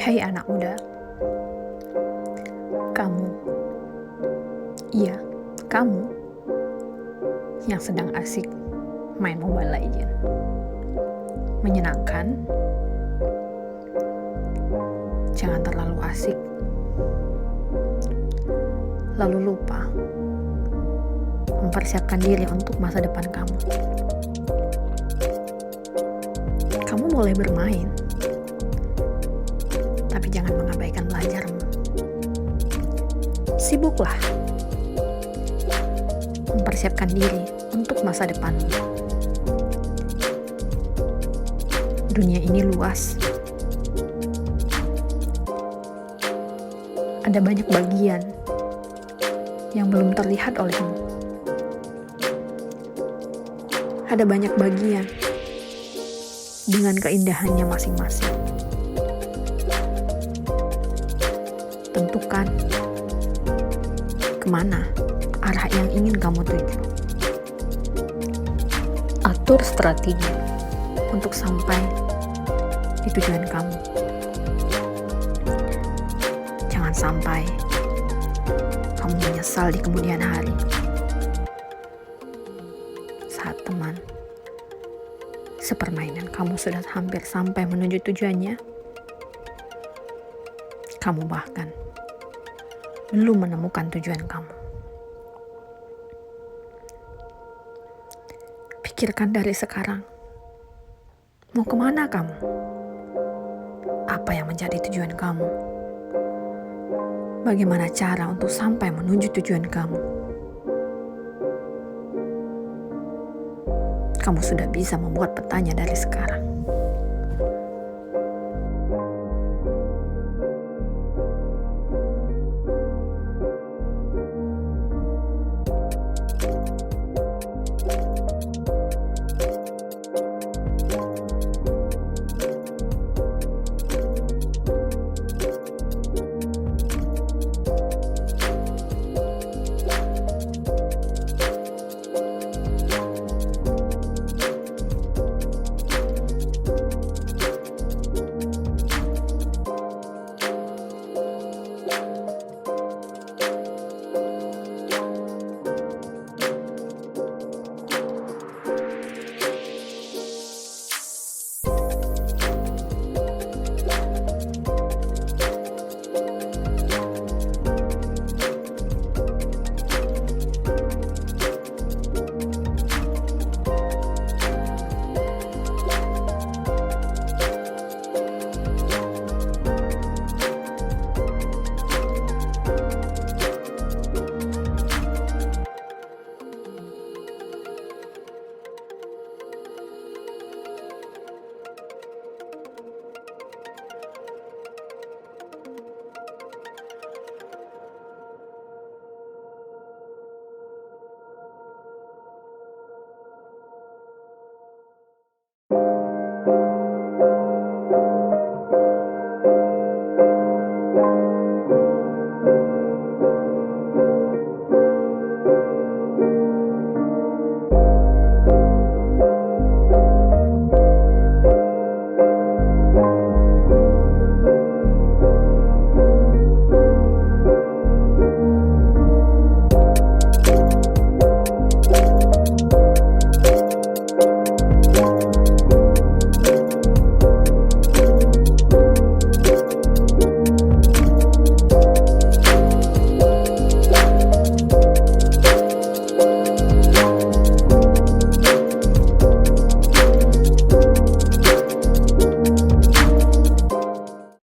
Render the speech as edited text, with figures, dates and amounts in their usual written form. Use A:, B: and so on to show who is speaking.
A: Hei anak muda, kamu, iya, kamu yang sedang asyik main Mobile Legends. Menyenangkan, jangan terlalu asyik, lalu lupa, mempersiapkan diri untuk masa depan kamu. Kamu boleh bermain, tapi jangan mengabaikan belajarmu. Sibuklah, mempersiapkan diri untuk masa depanmu. Dunia ini luas. Ada banyak bagian yang belum terlihat olehmu. Ada banyak bagian dengan keindahannya masing-masing. Tentukan kemana arah yang ingin kamu tuju. Atur strategi untuk sampai di tujuan kamu. Jangan sampai kamu menyesal di kemudian hari. Saat teman sepermainan kamu sudah hampir sampai menuju tujuannya, kamu bahkan belum menemukan tujuan kamu. Pikirkan dari sekarang, mau kemana kamu? Apa yang menjadi tujuan kamu? Bagaimana cara untuk sampai menuju tujuan kamu? Kamu sudah bisa membuat petanya dari sekarang.